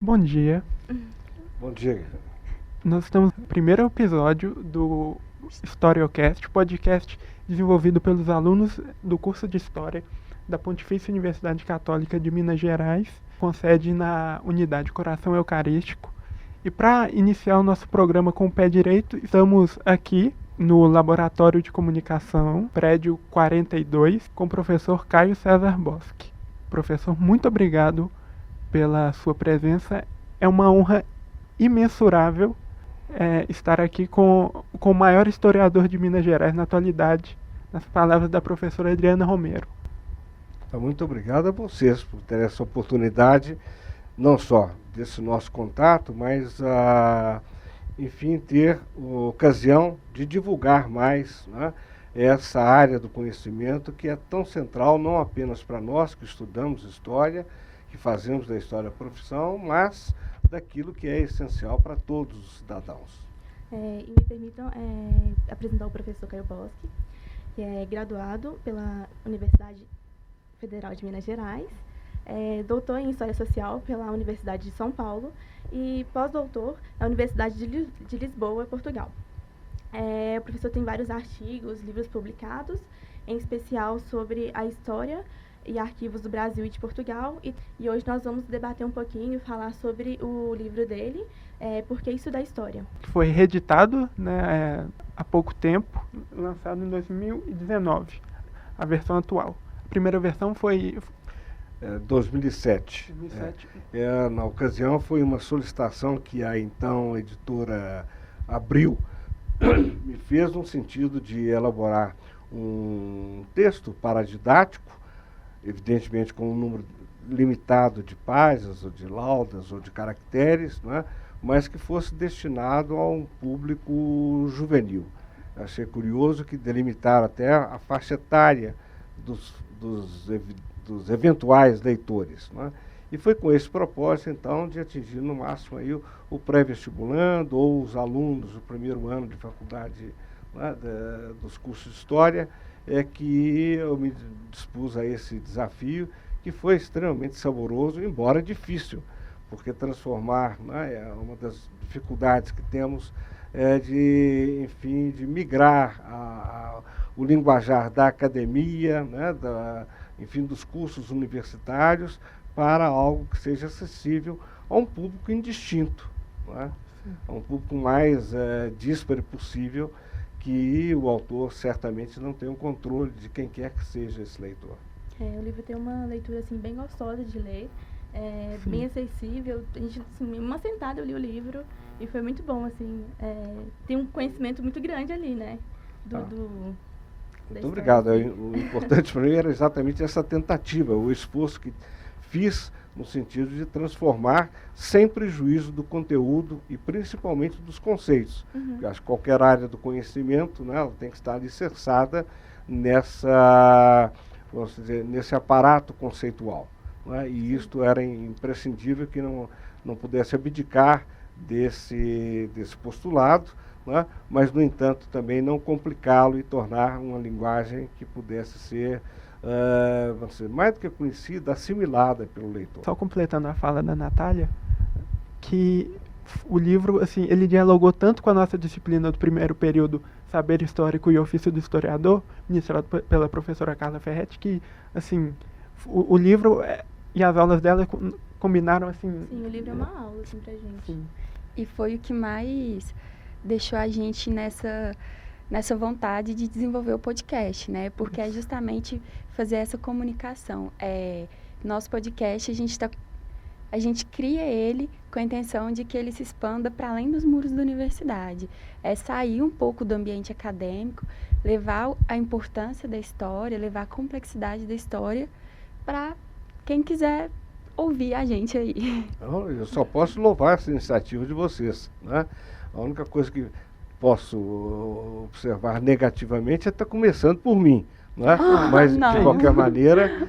Bom dia, Bom dia. nós estamos no primeiro episódio do HistoriaCast, podcast desenvolvido pelos alunos do curso de História da Pontifícia Universidade Católica de Minas Gerais, com sede na Unidade Coração Eucarístico. E para iniciar o nosso programa com o pé direito, estamos aqui no Laboratório de Comunicação, prédio 42, com o professor Caio César Boschi. Professor, muito obrigado pela sua presença. É uma honra imensurável estar aqui com o maior historiador de Minas Gerais na atualidade, nas palavras da professora Adriana Romero. Muito obrigado a vocês por terem essa oportunidade, não só desse nosso contato, mas, enfim, ter a ocasião de divulgar mais, né, essa área do conhecimento que é tão central, não apenas para nós que estudamos história, que fazemos da história a profissão, mas daquilo que é essencial para todos os cidadãos. E me permitam apresentar o professor Caio Boschi, que é graduado pela Universidade Federal de Minas Gerais, doutor em História Social pela Universidade de São Paulo e pós-doutor na Universidade de Lisboa, Portugal. O professor tem vários artigos, livros publicados, em especial sobre a história e arquivos do Brasil e de Portugal. E hoje nós vamos debater um pouquinho, falar sobre o livro dele, Por que Isso da História? Foi reeditado, né, há pouco tempo, lançado em 2019, a versão atual. A primeira versão foi 2007. 2007. Na ocasião foi uma solicitação que a então editora Abril me fez no sentido de elaborar um texto paradidático, evidentemente com um número limitado de páginas, ou de laudas, ou de caracteres, né, mas que fosse destinado a um público juvenil. Achei curioso que delimitaram até a faixa etária dos eventuais leitores, né? E foi com esse propósito, então, de atingir no máximo aí o pré-vestibulando ou os alunos do primeiro ano de faculdade, né, dos cursos de História, que eu me dispus a esse desafio, que foi extremamente saboroso, embora difícil, porque transformar, né, é uma das dificuldades que temos, de migrar o linguajar da academia, né, enfim, dos cursos universitários, para algo que seja acessível a um público indistinto, né, a um público mais díspare possível, que o autor certamente não tem um controle de quem quer que seja esse leitor. O livro tem uma leitura assim, bem gostosa de ler, bem acessível. A gente, assim, uma sentada eu li o livro e foi muito bom, assim, tem um conhecimento muito grande ali, né? Muito obrigado. O importante para mim era exatamente essa tentativa, o esforço que fiz no sentido de transformar sem prejuízo do conteúdo e principalmente dos conceitos. Eu acho que qualquer área do conhecimento, né, ela tem que estar alicerçada nesse aparato conceitual, né, e isto era imprescindível que não pudesse abdicar desse postulado, né, mas, no entanto, também não complicá-lo e tornar uma linguagem que pudesse ser mais do que conhecida, assimilada pelo leitor. Só completando a fala da Natália, que o livro, assim, ele dialogou tanto com a nossa disciplina do primeiro período, Saber Histórico e Ofício do Historiador, ministrado pela professora Carla Ferretti, que, assim, o livro e as aulas dela combinaram, assim... Sim, o livro é uma aula, assim, pra gente. Sim. E foi o que mais deixou a gente nessa vontade de desenvolver o podcast, né? Porque é justamente fazer essa comunicação. Nosso podcast, a gente cria ele com a intenção de que ele se expanda para além dos muros da universidade. Sair um pouco do ambiente acadêmico, levar a importância da história, levar a complexidade da história para quem quiser ouvir a gente aí. Eu só posso louvar essa iniciativa de vocês, né? A única coisa que posso observar negativamente é estar começando por mim, né? Mas, não. De qualquer maneira,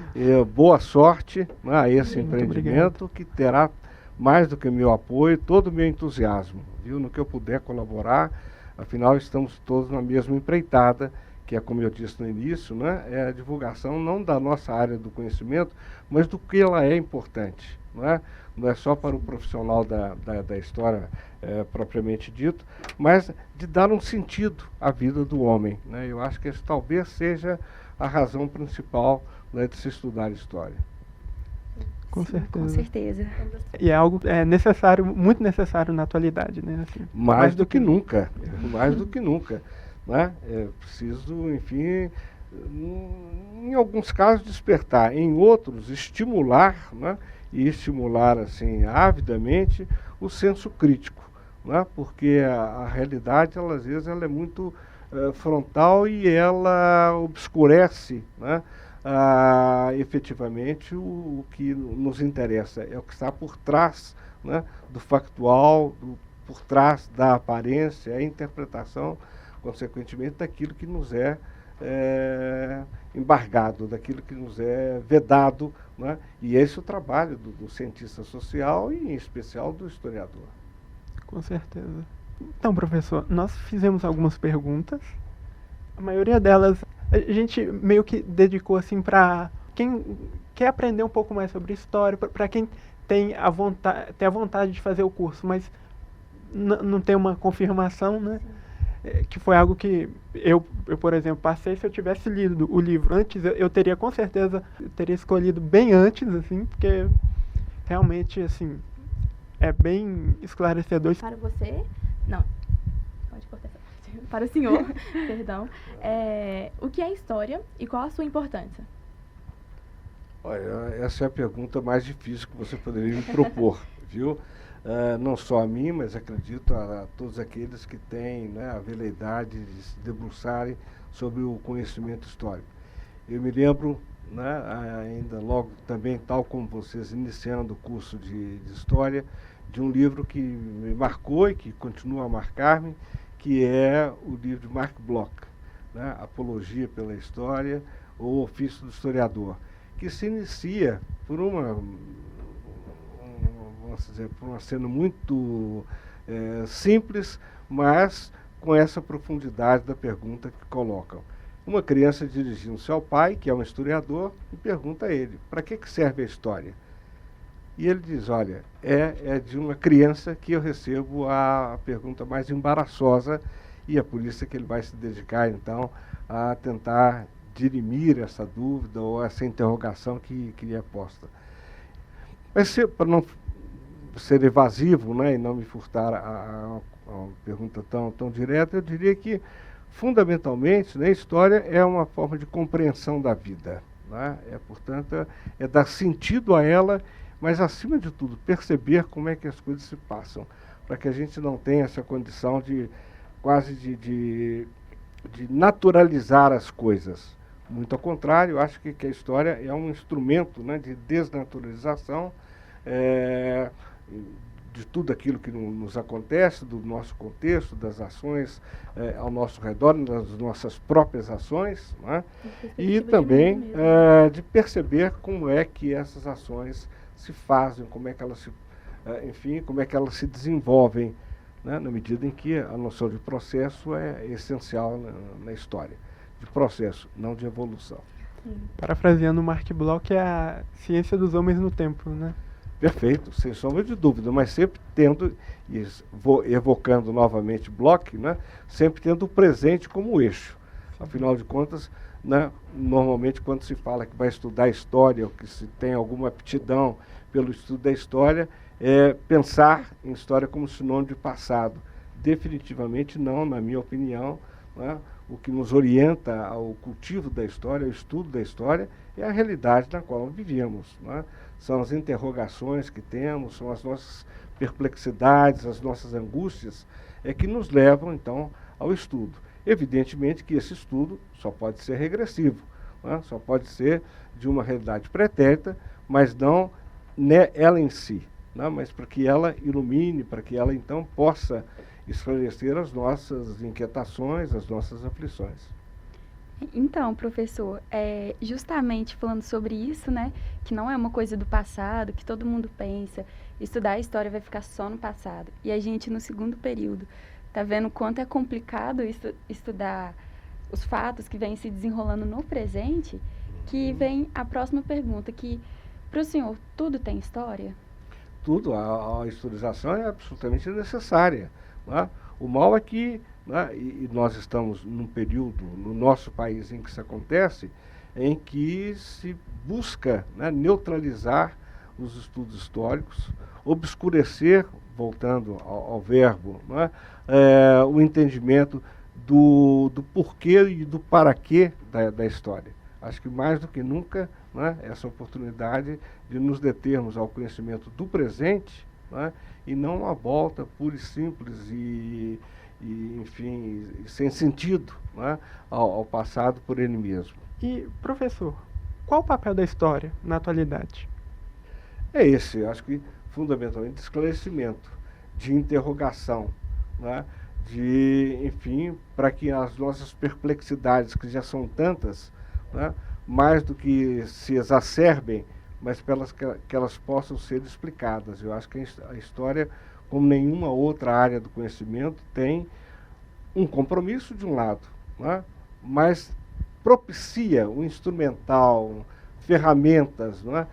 boa sorte, né, a esse empreendimento, que terá mais do que meu apoio, todo o meu entusiasmo, viu? No que eu puder colaborar, afinal estamos todos na mesma empreitada, que é, como eu disse no início, né, é a divulgação não da nossa área do conhecimento, mas do que ela é importante, né? não é só para o profissional da história propriamente dito, mas de dar um sentido à vida do homem, né? Eu acho que esse talvez seja a razão principal, né, de se estudar história. Com Sim, certeza. com certeza. E é algo necessário, muito necessário na atualidade, né? Assim, Mais do que nunca, mais do que nunca, né? É preciso, enfim, em alguns casos despertar, em outros estimular, né? E estimular assim avidamente o senso crítico, né? Porque a realidade, ela, às vezes, ela é muito frontal e ela obscurece, né? Efetivamente o que nos interessa é o que está por trás, né, do factual, por trás da aparência, a interpretação, consequentemente, daquilo que nos é embargado, daquilo que nos é vedado, né? E esse é o trabalho do cientista social e, em especial, do historiador. Com certeza. Então, professor, nós fizemos algumas perguntas. A maioria delas a gente meio que dedicou assim para quem quer aprender um pouco mais sobre história, para quem tem a vontade de fazer o curso, mas não tem uma confirmação, né? Que foi algo que eu, por exemplo, passei. Se eu tivesse lido o livro antes, eu teria com certeza escolhido bem antes, assim, porque realmente assim é bem esclarecedor. Para você, não, pode cortar essa parte. Para o senhor, perdão, o que é história e qual a sua importância? Olha, essa é a pergunta mais difícil que você poderia me propor, viu? Não só a mim, mas acredito a todos aqueles que têm, né, a veleidade de se debruçarem sobre o conhecimento histórico. Eu me lembro, né, ainda logo também, tal como vocês, iniciando o curso de História, de um livro que me marcou e que continua a marcar-me, que é o livro de Mark Bloch, né, Apologia pela História ou Ofício do Historiador, que se inicia por vamos dizer, por uma cena muito simples, mas com essa profundidade da pergunta que colocam. Uma criança dirigindo-se ao pai, que é um historiador, e pergunta a ele: para que serve a história? E ele diz: olha, é de uma criança que eu recebo a pergunta mais embaraçosa, e é por isso que ele vai se dedicar, então, a tentar dirimir essa dúvida ou essa interrogação que lhe é posta. Mas, para não ser evasivo, né, e não me furtar a pergunta tão direta, eu diria que, fundamentalmente, né, a história é uma forma de compreensão da vida, né? Portanto, é dar sentido a ela, mas, acima de tudo, perceber como é que as coisas se passam, para que a gente não tenha essa condição de quase de naturalizar as coisas. Muito ao contrário, eu acho que a história é um instrumento, né, de desnaturalização de tudo aquilo que nos acontece, do nosso contexto, das ações ao nosso redor, das nossas próprias ações, né? E também de perceber como é que essas ações se fazem, como é que elas enfim, como é que elas se desenvolvem, né, na medida em que a noção de processo é essencial na história. De processo, não de evolução. Parafraseando Mark Bloch, é a ciência dos homens no tempo, né? Perfeito, sem sombra de dúvida, mas sempre tendo, e evocando novamente Bloch, né, sempre tendo o presente como eixo. Afinal de contas, né, normalmente quando se fala que vai estudar história, ou que se tem alguma aptidão pelo estudo da história, é pensar em história como sinônimo de passado. Definitivamente não, na minha opinião, né? O que nos orienta ao cultivo da história, ao estudo da história, é a realidade na qual vivemos, né? São as interrogações que temos, são as nossas perplexidades, as nossas angústias, que nos levam, então, ao estudo. Evidentemente que esse estudo só pode ser regressivo, né? Só pode ser de uma realidade pretérita, mas não ela em si, né? Mas para que ela ilumine, para que ela, então, possa esclarecer as nossas inquietações, as nossas aflições. Então, professor, justamente falando sobre isso, né, que não é uma coisa do passado, que todo mundo pensa, estudar a história vai ficar só no passado. E a gente, no segundo período, tá vendo o quanto é complicado estudar os fatos que vêm se desenrolando no presente, que vem a próxima pergunta, que, para o senhor, tudo tem história? tudo, a historização é absolutamente necessária. Não é? O mal é que, né, e nós estamos num período no nosso país em que isso acontece, em que se busca, né, neutralizar os estudos históricos, obscurecer, voltando ao verbo, né, o entendimento do porquê e do para quê da história. Acho que mais do que nunca, né, essa oportunidade de nos determos ao conhecimento do presente, né, e não a volta pura e simples enfim, sem sentido, né, ao passado por ele mesmo. E, professor, qual o papel da história na atualidade? É esse, acho que fundamentalmente de esclarecimento, de interrogação, né, enfim, para que as nossas perplexidades, que já são tantas, né, mais do que se exacerbem, mas que elas possam ser explicadas. Eu acho que a história, como nenhuma outra área do conhecimento, tem um compromisso de um lado, né, mas propicia um instrumental, ferramentas, não é?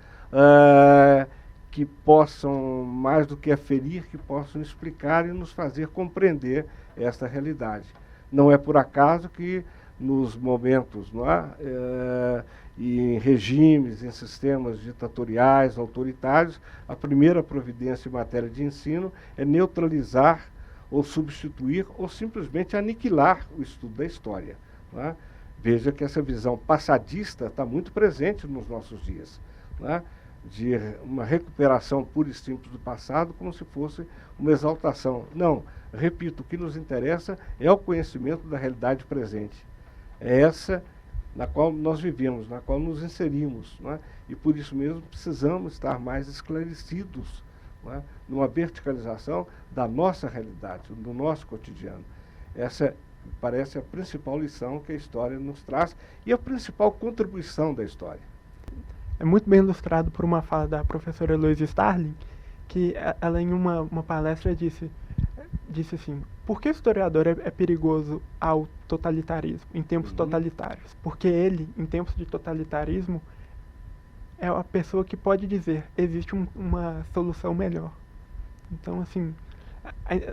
Que possam, mais do que aferir, que possam explicar e nos fazer compreender esta realidade. Não é por acaso que nos momentos, não é? E em regimes, em sistemas ditatoriais, autoritários, a primeira providência em matéria de ensino é neutralizar ou substituir ou simplesmente aniquilar o estudo da história. Não é? Veja que essa visão passadista está muito presente nos nossos dias, né? De uma recuperação pura e simples do passado como se fosse uma exaltação. Não, repito, o que nos interessa é o conhecimento da realidade presente. É essa na qual nós vivemos, na qual nos inserimos, né? E por isso mesmo precisamos estar mais esclarecidos, né? Numa verticalização da nossa realidade, do nosso cotidiano. Essa parece a principal lição que a história nos traz e a principal contribuição da história. É muito bem ilustrado por uma fala da professora Louise Starling, que ela em uma palestra disse assim, por que o historiador é perigoso ao totalitarismo, em tempos totalitários? Porque ele, em tempos de totalitarismo, é a pessoa que pode dizer, existe uma solução melhor. Então, assim,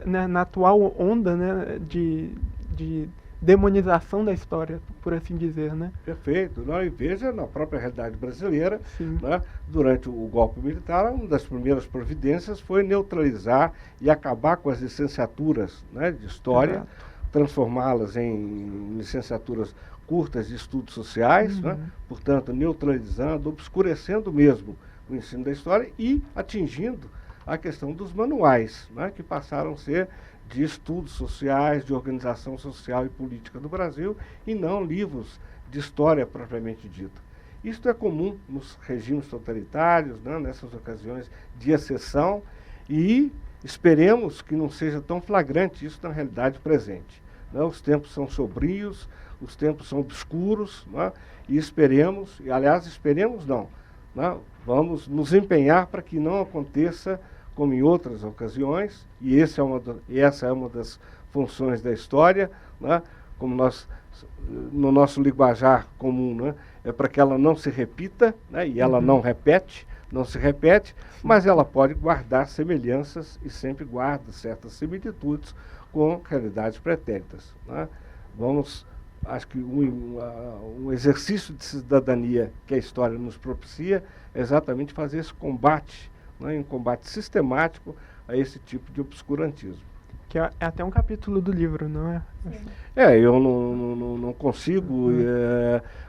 na atual onda, né, de demonização da história, por assim dizer, né? Perfeito. Não, e veja, na própria realidade brasileira, né, durante o golpe militar, uma das primeiras providências foi neutralizar e acabar com as licenciaturas, né, de história, transformá-las em licenciaturas curtas de estudos sociais, né, portanto, neutralizando, obscurecendo mesmo o ensino da história e atingindo a questão dos manuais, né, que passaram a ser de estudos sociais, de organização social e política do Brasil, e não livros de história propriamente dita. Isto é comum nos regimes totalitários, né, nessas ocasiões de exceção, e esperemos que não seja tão flagrante isso na realidade presente. Né? Os tempos são sombrios, os tempos são obscuros, né, e esperemos, e aliás, esperemos não, né, vamos nos empenhar para que não aconteça como em outras ocasiões, e essa é uma das funções da história, né? Como nós, no nosso linguajar comum, né? É para que ela não se repita, né? E ela não se repete, mas ela pode guardar semelhanças e sempre guarda certas similitudes com realidades pretéritas, né? Acho que um exercício de cidadania que a história nos propicia é exatamente fazer esse combate, né, um combate sistemático a esse tipo de obscurantismo. Que é até um capítulo do livro, não é? Eu não consigo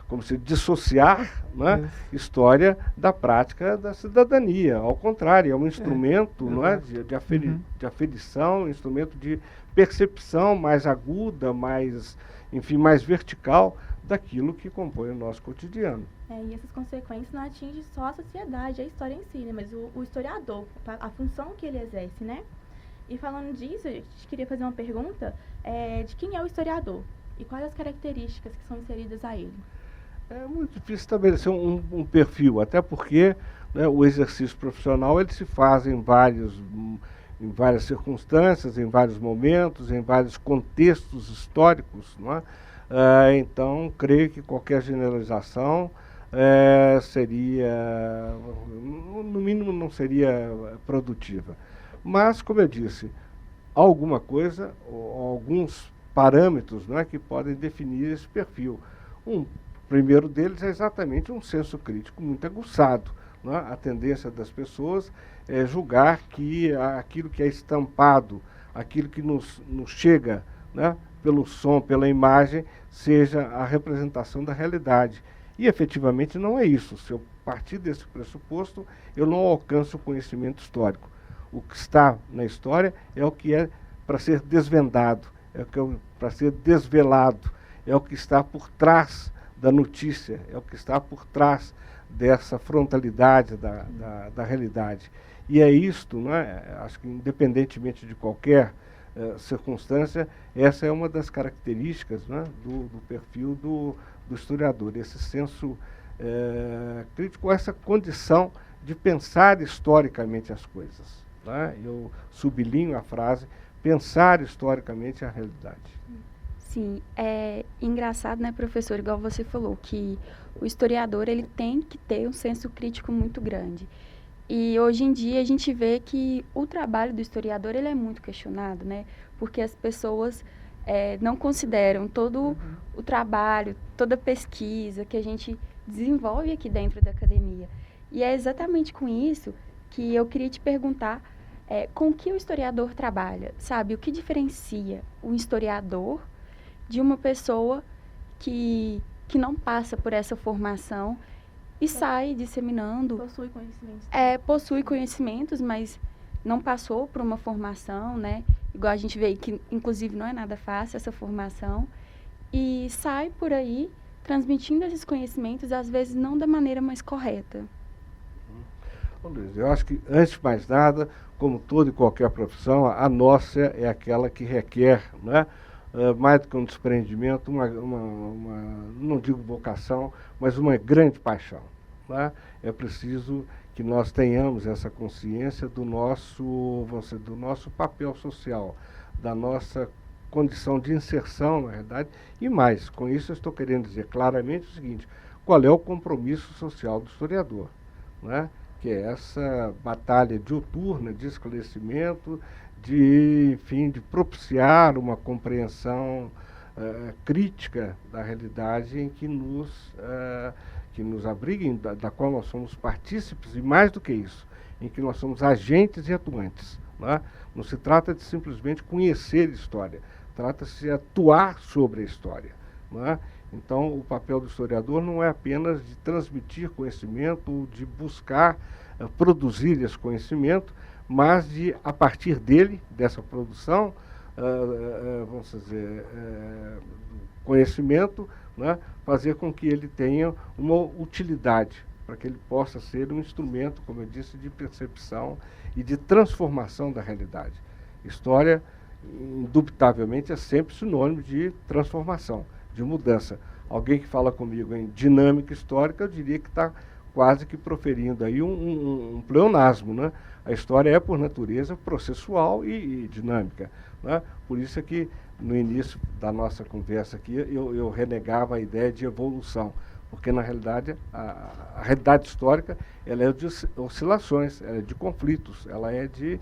como se dissociar, né, história da prática da cidadania. Ao contrário, é um instrumento não é, de aferição, um instrumento de percepção mais aguda, mais vertical daquilo que compõe o nosso cotidiano. E essas consequências não atingem só a sociedade, a história em si, né? Mas o historiador, a função que ele exerce, né? E falando disso, a gente queria fazer uma pergunta de quem é o historiador e quais as características que são inseridas a ele. É muito difícil estabelecer um perfil, até porque, né, o exercício profissional ele se faz em várias circunstâncias, em vários momentos, em vários contextos históricos, não é? Então, creio que qualquer generalização seria, no mínimo, não seria produtiva. Mas, como eu disse, há alguma coisa, ou alguns parâmetros, não é, que podem definir esse perfil. Um primeiro deles é exatamente um senso crítico muito aguçado. Não é? A tendência das pessoas é julgar que aquilo que é estampado, aquilo que nos chega, né, pelo som, pela imagem, seja a representação da realidade. E efetivamente não é isso. Se eu partir desse pressuposto, eu não alcanço o conhecimento histórico. O que está na história é o que é para ser desvendado, é o que é para ser desvelado, é o que está por trás da notícia, é o que está por trás dessa frontalidade da realidade. E é isto, não é? Acho que independentemente de qualquer circunstância, essa é uma das características, não é, do perfil do historiador, esse senso crítico, essa condição de pensar historicamente as coisas. Não é? Eu sublinho a frase, pensar historicamente a realidade. Sim, é engraçado, né, professor, igual você falou, que o historiador ele tem que ter um senso crítico muito grande. E hoje em dia a gente vê que o trabalho do historiador ele é muito questionado, né? Porque as pessoas não consideram todo o trabalho, toda a pesquisa que a gente desenvolve aqui dentro da academia. E é exatamente com isso que eu queria te perguntar com que o historiador trabalha, sabe? O que diferencia um historiador de uma pessoa que não passa por essa formação e sai disseminando. Possui conhecimentos. Possui conhecimentos, mas não passou por uma formação, né? Igual a gente vê que, inclusive, não é nada fácil essa formação. E sai por aí transmitindo esses conhecimentos, às vezes não da maneira mais correta. Bom, Luiz, eu acho que, antes de mais nada, como toda e qualquer profissão, a nossa é aquela que requer, né, mais do que um desprendimento, não digo vocação, mas uma grande paixão. Né? É preciso que nós tenhamos essa consciência do nosso papel social, da nossa condição de inserção, na verdade, e mais, com isso eu estou querendo dizer claramente o seguinte: qual é o compromisso social do historiador, né? Que é essa batalha diuturna de esclarecimento, de propiciar uma compreensão crítica da realidade em que nos abriguem, da qual nós somos partícipes, e mais do que isso, em que nós somos agentes e atuantes. Né? Não se trata de simplesmente conhecer história, trata-se de atuar sobre a história. Né? Então, o papel do historiador não é apenas de transmitir conhecimento, ou de buscar produzir esse conhecimento, mas de, a partir dele, dessa produção, vamos dizer, conhecimento, né, fazer com que ele tenha uma utilidade, para que ele possa ser um instrumento, como eu disse, de percepção e de transformação da realidade. História, indubitavelmente, é sempre sinônimo de transformação, de mudança. Alguém que fala comigo em dinâmica histórica, eu diria que está quase que proferindo aí um pleonasmo, né? A história é, por natureza, processual e dinâmica. Né? Por isso é que, no início da nossa conversa aqui, eu renegava a ideia de evolução, porque, na realidade, a realidade histórica ela é de oscilações, ela é de conflitos, ela é de,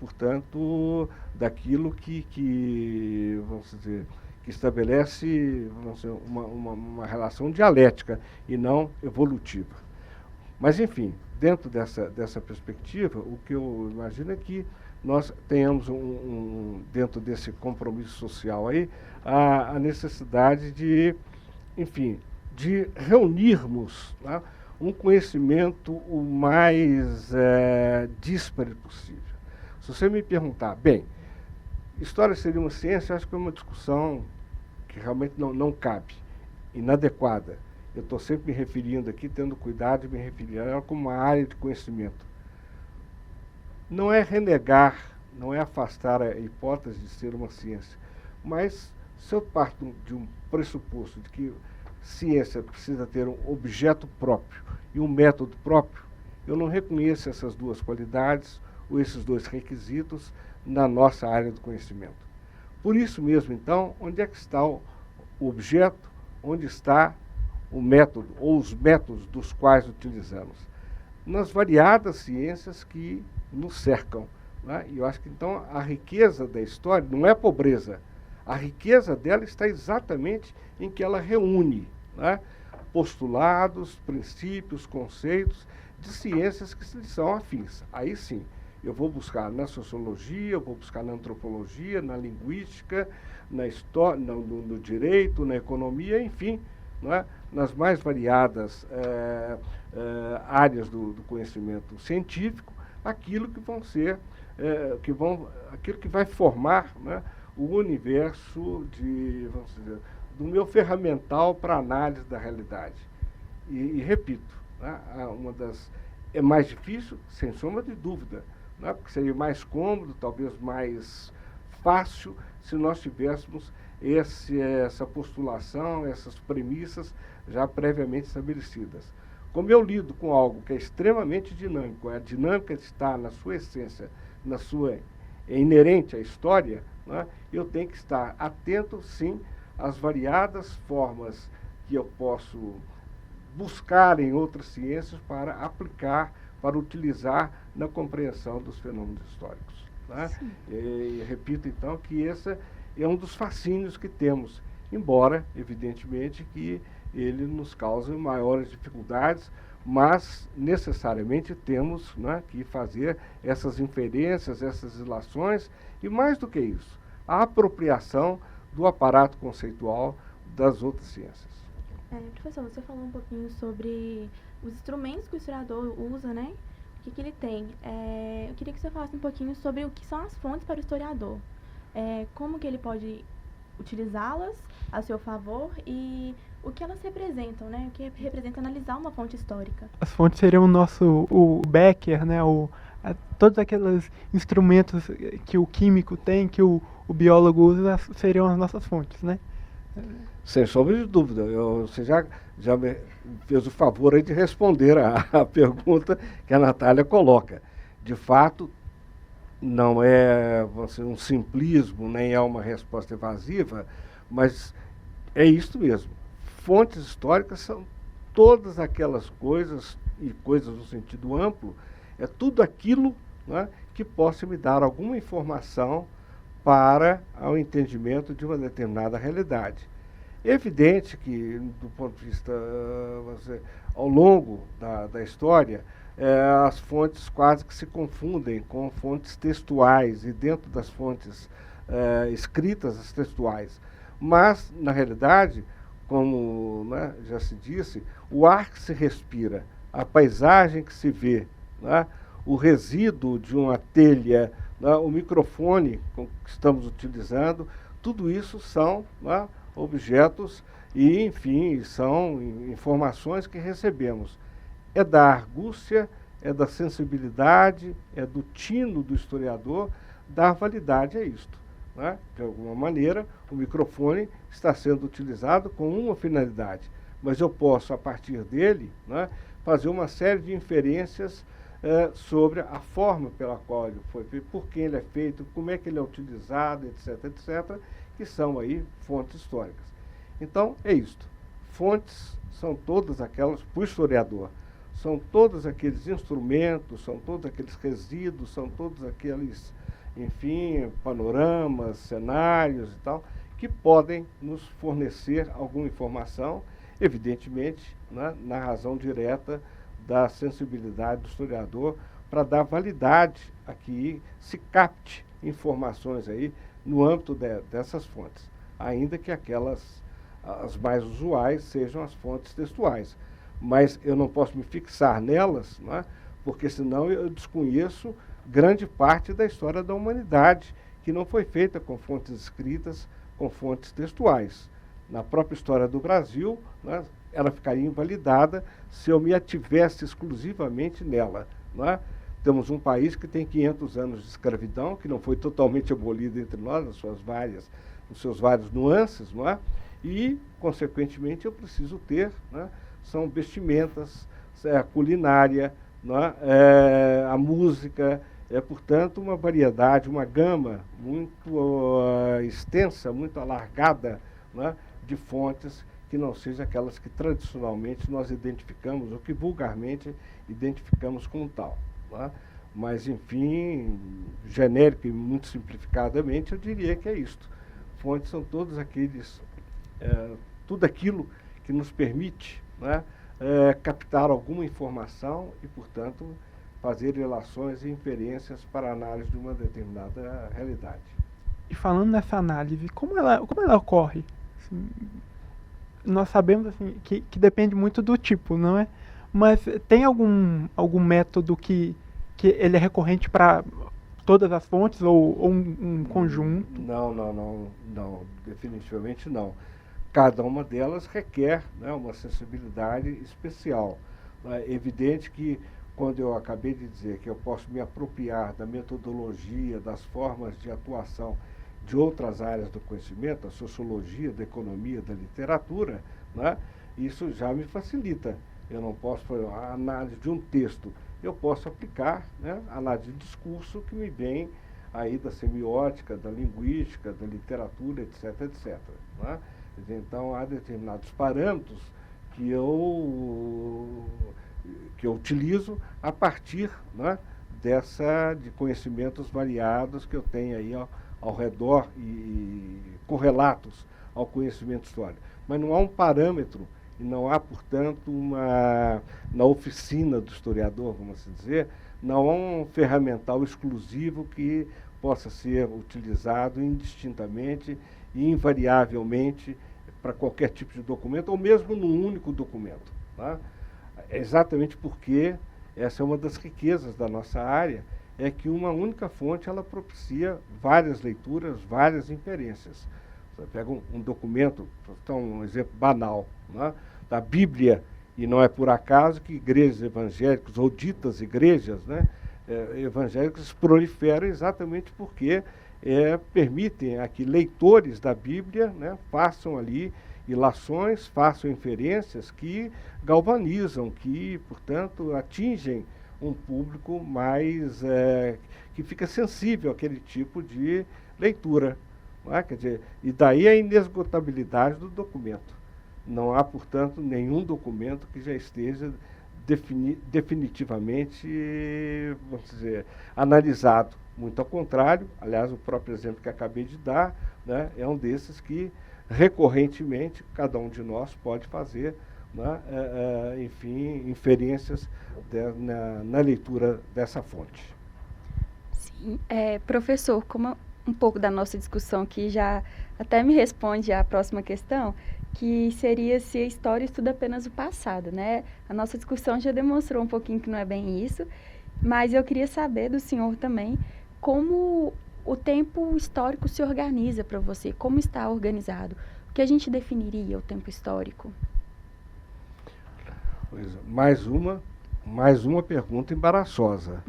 portanto, daquilo que vamos dizer, que estabelece, vamos dizer, uma relação dialética e não evolutiva. Mas, enfim, dentro dessa perspectiva, o que eu imagino é que nós tenhamos, dentro desse compromisso social aí, a necessidade de, enfim, de reunirmos, né, um conhecimento o mais díspare possível. Se você me perguntar, bem, história seria uma ciência, acho que é uma discussão que realmente não cabe, inadequada. Eu estou sempre me referindo aqui, tendo cuidado de me referir a ela como uma área de conhecimento. Não é renegar, não é afastar a hipótese de ser uma ciência, mas se eu parto de um pressuposto de que ciência precisa ter um objeto próprio e um método próprio, eu não reconheço essas duas qualidades ou esses dois requisitos na nossa área do conhecimento. Por isso mesmo, então, onde é que está o objeto, onde está o método ou os métodos dos quais utilizamos? Nas variadas ciências que nos cercam. Né? E eu acho que, então, a riqueza da história não é pobreza. A riqueza dela está exatamente em que ela reúne, né, postulados, princípios, conceitos de ciências que são afins. Aí sim, eu vou buscar na sociologia, eu vou buscar na antropologia, na linguística, na história, no direito, na economia, enfim, né, nas mais variadas áreas do conhecimento científico, aquilo que vão ser, aquilo que vai formar, né, o universo vamos dizer, do meu ferramental para análise da realidade. E repito, né, é mais difícil, sem sombra de dúvida, né, porque seria mais cômodo, talvez mais fácil, se nós tivéssemos essa postulação, essas premissas já previamente estabelecidas. Como eu lido com algo que é extremamente dinâmico, a dinâmica está na sua essência, é inerente à história, né, eu tenho que estar atento, sim, às variadas formas que eu posso buscar em outras ciências para aplicar, para utilizar na compreensão dos fenômenos históricos. Né? E repito, então, que esse é um dos fascínios que temos, embora, evidentemente, que ele nos cause maiores dificuldades, mas necessariamente temos, né, que fazer essas inferências, essas relações, e mais do que isso, a apropriação do aparato conceitual das outras ciências. Professor, você falou um pouquinho sobre os instrumentos que o historiador usa, né? O que ele tem. Eu queria que você falasse um pouquinho sobre o que são as fontes para o historiador. Como que ele pode utilizá-las a seu favor e o que elas representam, né? O que representa analisar uma fonte histórica. As fontes seriam o Becker, né? Todos aqueles instrumentos que o químico tem, que o biólogo usa, seriam as nossas fontes, né? Sem sombra de dúvida. Você já me fez o favor aí de responder a pergunta que a Natália coloca. De fato, não é um simplismo, nem é uma resposta evasiva, mas é isso mesmo. Fontes históricas são todas aquelas coisas, e coisas no sentido amplo, é tudo aquilo, né, que possa me dar alguma informação para o entendimento de uma determinada realidade. É evidente que, do ponto de vista, ao longo da história, as fontes quase que se confundem com fontes textuais, e dentro das fontes escritas, as textuais. Mas, na realidade, como, né, já se disse, o ar que se respira, a paisagem que se vê, né, o resíduo de uma telha, né, o microfone que estamos utilizando, tudo isso são, né, objetos e, enfim, são informações que recebemos. É da argúcia, é da sensibilidade, é do tino do historiador dar validade a isto. Né? De alguma maneira, o microfone está sendo utilizado com uma finalidade, mas eu posso, a partir dele, né, fazer uma série de inferências sobre a forma pela qual ele foi feito, por quem ele é feito, como é que ele é utilizado, etc., etc., que são aí fontes históricas. Então, é isto. Fontes são todas aquelas, para o historiador, são todos aqueles instrumentos, são todos aqueles resíduos, são todos aqueles, enfim, panoramas, cenários e tal, que podem nos fornecer alguma informação, evidentemente, né, na razão direta da sensibilidade do historiador, para dar validade a que se capte informações aí no âmbito dessas fontes, ainda que as mais usuais sejam as fontes textuais. Mas eu não posso me fixar nelas, né, porque senão eu desconheço grande parte da história da humanidade, que não foi feita com fontes escritas, com fontes textuais. Na própria história do Brasil, né, ela ficaria invalidada se eu me ativesse exclusivamente nela. Né? Temos um país que tem 500 anos de escravidão, que não foi totalmente abolido entre nós, nos seus vários nuances, não é? E, consequentemente, eu preciso ter, né, são vestimentas, a culinária, não é? A música, portanto, uma variedade, uma gama muito extensa, muito alargada, não é, de fontes que não sejam aquelas que tradicionalmente nós identificamos, ou que vulgarmente identificamos como tal. Tá? Mas, enfim, genérico e muito simplificadamente, eu diria que é isto. Fontes são todos aqueles, tudo aquilo que nos permite, né, captar alguma informação e, portanto, fazer relações e inferências para a análise de uma determinada realidade. E falando nessa análise, como ela ocorre? Assim, nós sabemos assim, que depende muito do tipo, não é? Mas tem algum método que ele é recorrente para todas as fontes ou um conjunto? Não, definitivamente não. Cada uma delas requer, né, uma sensibilidade especial. É evidente que, quando eu acabei de dizer que eu posso me apropriar da metodologia, das formas de atuação de outras áreas do conhecimento, da sociologia, da economia, da literatura, né, isso já me facilita. Eu não posso fazer a análise de um texto, eu posso aplicar, né, a análise de discurso que me vem aí da semiótica, da linguística, da literatura, etc. Né? Então, há determinados parâmetros que eu utilizo a partir, né, de conhecimentos variados que eu tenho aí ao redor e correlatos ao conhecimento histórico. Mas não há um parâmetro e não há, portanto, na oficina do historiador, vamos assim dizer, não há um ferramental exclusivo que possa ser utilizado indistintamente e invariavelmente para qualquer tipo de documento, ou mesmo num único documento. Tá? Exatamente porque essa é uma das riquezas da nossa área, é que uma única fonte ela propicia várias leituras, várias inferências. Você pega um documento, então, um exemplo banal, né, da Bíblia, e não é por acaso que igrejas evangélicas, ou ditas igrejas, né, evangélicas, proliferam exatamente porque permitem a que leitores da Bíblia, né, façam ali ilações, façam inferências que galvanizam, que, portanto, atingem um público mais que fica sensível àquele tipo de leitura. Não é? Quer dizer, e daí a inesgotabilidade do documento. Não há, portanto, nenhum documento que já esteja definitivamente, vamos dizer, analisado. Muito ao contrário, aliás, o próprio exemplo que acabei de dar, né, é um desses que, recorrentemente, cada um de nós pode fazer, né, enfim, inferências na leitura dessa fonte. Sim, professor, como um pouco da nossa discussão que já até me responde à próxima questão, que seria se a história estuda apenas o passado, né? A nossa discussão já demonstrou um pouquinho que não é bem isso, mas eu queria saber do senhor também como o tempo histórico se organiza para você, como está organizado. O que a gente definiria o tempo histórico? Pois, mais uma pergunta embaraçosa.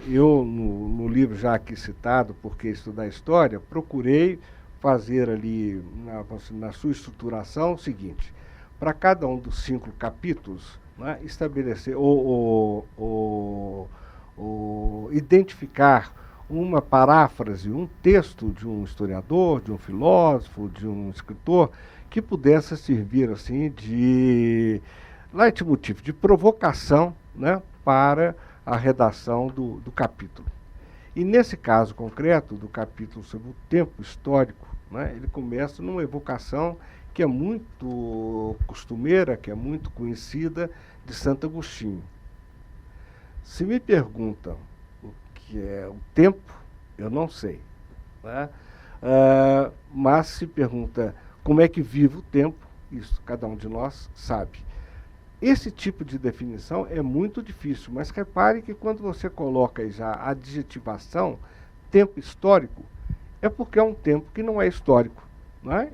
Eu, no livro já aqui citado, Por que Estudar História, procurei fazer ali, na sua estruturação, o seguinte: para cada um dos 5 capítulos, né, estabelecer ou identificar uma paráfrase, um texto de um historiador, de um filósofo, de um escritor, que pudesse servir assim de leitmotiv, de provocação, né, para a redação do capítulo. E nesse caso concreto, do capítulo sobre o tempo histórico, né, ele começa numa evocação que é muito costumeira, que é muito conhecida, de Santo Agostinho. Se me perguntam o que é o tempo, eu não sei. Né? Mas se pergunta como é que vive o tempo, isso cada um de nós sabe. Esse tipo de definição é muito difícil, mas repare que quando você coloca aí já a adjetivação, tempo histórico, é porque é um tempo que não é histórico. Não é?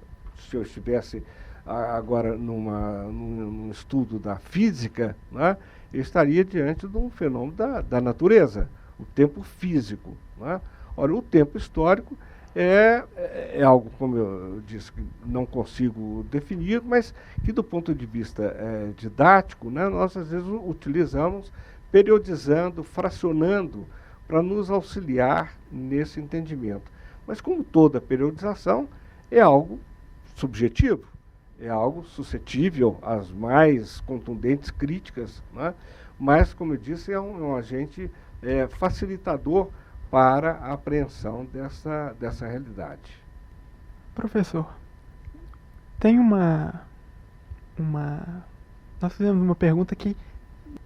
Se eu estivesse agora num estudo da física, né, eu estaria diante de um fenômeno da natureza, o tempo físico. Né? Ora, o tempo histórico é algo, como eu disse, que não consigo definir, mas que do ponto de vista didático, né, nós às vezes utilizamos periodizando, fracionando, para nos auxiliar nesse entendimento. Mas como toda periodização, é algo subjetivo, é algo suscetível às mais contundentes críticas, né? Mas, como eu disse, é um agente facilitador para a apreensão dessa realidade. Professor, tem nós fizemos uma pergunta que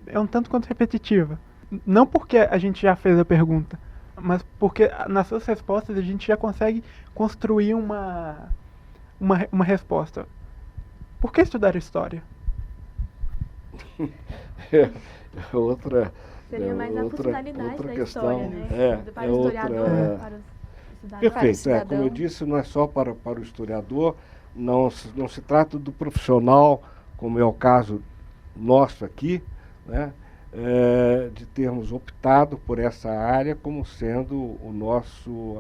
é um tanto quanto repetitiva. Não porque a gente já fez a pergunta, mas porque nas suas respostas a gente já consegue construir uma resposta. Por que estudar história? Outra Seria mais a funcionalidade da questão, história, né? Para o historiador, para os estudadores. Perfeito. Como eu disse, não é só para o historiador, não se trata do profissional, como é o caso nosso aqui, né? De termos optado por essa área como sendo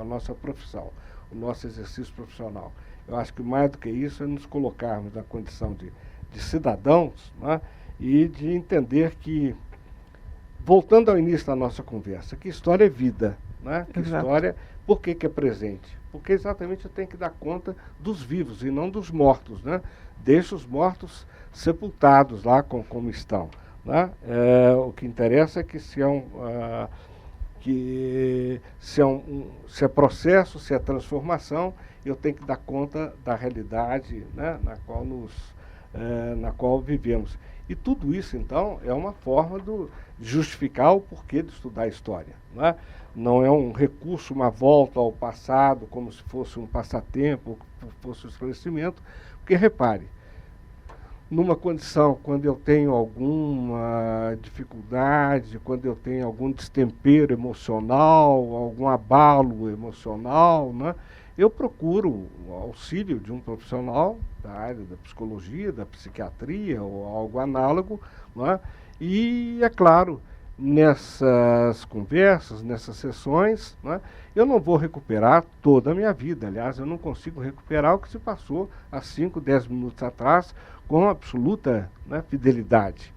a nossa profissão, o nosso exercício profissional. Eu acho que mais do que isso é nos colocarmos na condição de cidadãos, né? E de entender que, voltando ao início da nossa conversa, que história é vida, né? Que história, por que é presente? Porque exatamente eu tenho que dar conta dos vivos e não dos mortos, né? Deixa os mortos sepultados lá como estão, né? O que interessa é que se é processo, se é transformação, eu tenho que dar conta da realidade, né? na qual vivemos. E tudo isso, então, é uma forma de justificar o porquê de estudar a história, né? Não é um recurso, uma volta ao passado, como se fosse um passatempo, fosse um esclarecimento, porque, repare, numa condição, quando eu tenho alguma dificuldade, quando eu tenho algum destempero emocional, algum abalo emocional, né, eu procuro o auxílio de um profissional da área da psicologia, da psiquiatria ou algo análogo, né, e, é claro, nessas conversas, nessas sessões, né, eu não vou recuperar toda a minha vida. Aliás, eu não consigo recuperar o que se passou há 5, 10 minutos atrás com absoluta, né, fidelidade.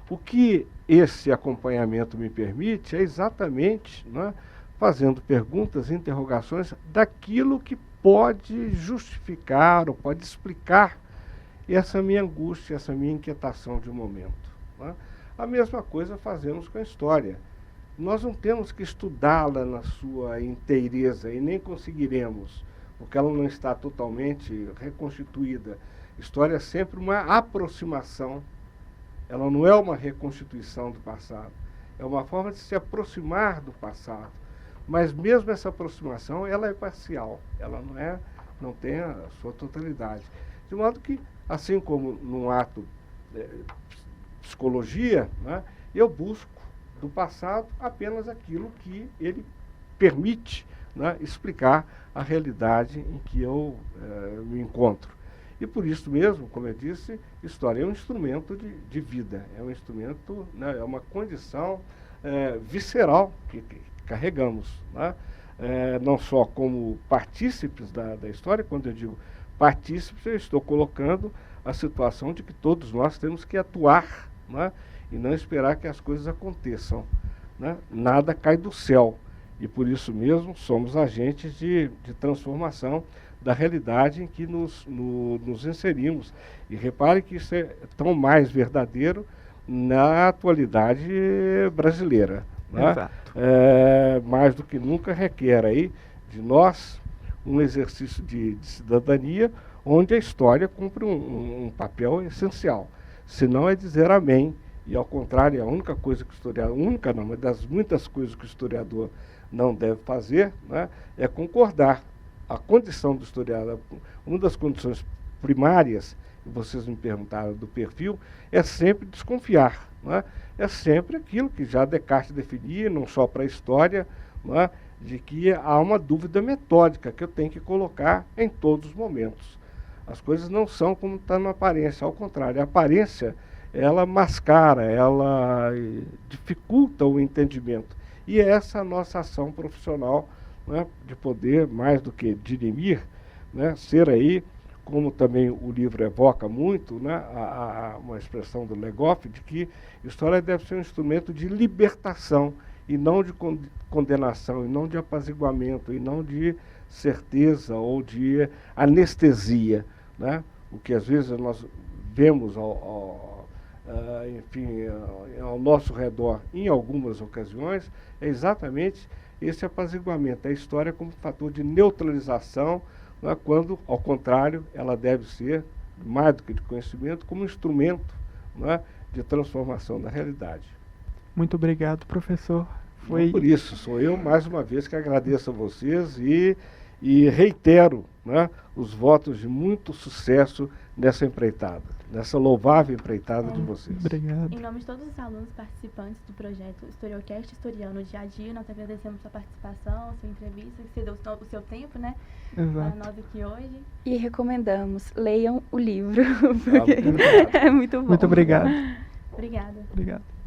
O que esse acompanhamento me permite é exatamente, né, fazendo perguntas, interrogações daquilo que pode justificar ou pode explicar essa minha angústia, essa minha inquietação de um momento, né? A mesma coisa fazemos com a história. Nós não temos que estudá-la na sua inteireza e nem conseguiremos, porque ela não está totalmente reconstituída. História é sempre uma aproximação, ela não é uma reconstituição do passado, é uma forma de se aproximar do passado. Mas mesmo essa aproximação, ela é parcial, ela não tem a sua totalidade. De modo que, assim como num ato psicologia, né, eu busco do passado apenas aquilo que ele permite, né, explicar a realidade em que eu me encontro. E por isso mesmo, como eu disse, história é um instrumento de vida, é um instrumento, né, é uma condição visceral que carregamos, né? Não só como partícipes da história. Quando eu digo partícipes, eu estou colocando a situação de que todos nós temos que atuar, né, e não esperar que as coisas aconteçam, né? Nada cai do céu, e por isso mesmo somos agentes de transformação da realidade em que nos inserimos. E repare que isso é tão mais verdadeiro na atualidade brasileira, né? Exato. Mais do que nunca requer aí de nós um exercício de cidadania, onde a história cumpre um papel essencial. Se não é dizer amém, e ao contrário, a única coisa que o historiador, única não, mas das muitas coisas que o historiador não deve fazer, né, é concordar. A condição do historiador, uma das condições primárias, que vocês me perguntaram do perfil, é sempre desconfiar, né? É sempre aquilo que já Descartes definia, não só para a história, né, de que há uma dúvida metódica que eu tenho que colocar em todos os momentos. As coisas não são como está na aparência, ao contrário, a aparência, ela mascara, ela dificulta o entendimento. E é essa a nossa ação profissional, né, de poder, mais do que dirimir, né, ser aí, como também o livro evoca muito, né, uma expressão do Legoff, de que história deve ser um instrumento de libertação, e não de condenação, e não de apaziguamento, e não de certeza ou de anestesia, né? o que às vezes nós vemos ao nosso redor em algumas ocasiões, é exatamente esse apaziguamento, a história como fator de neutralização, né, quando, ao contrário, ela deve ser, mais do que de conhecimento, como instrumento, né, de transformação da realidade. Muito obrigado, professor. Não por isso, sou eu, mais uma vez, que agradeço a vocês e reitero, né, os votos de muito sucesso nessa empreitada, nessa louvável empreitada de vocês. Obrigado. Em nome de todos os alunos participantes do projeto Historiocast, Historiando o Dia a Dia, nós agradecemos a participação, a sua entrevista, que você deu o seu tempo, né, para nós aqui hoje. E recomendamos, leiam o livro, porque é muito bom. Muito obrigado. Obrigada. Obrigado.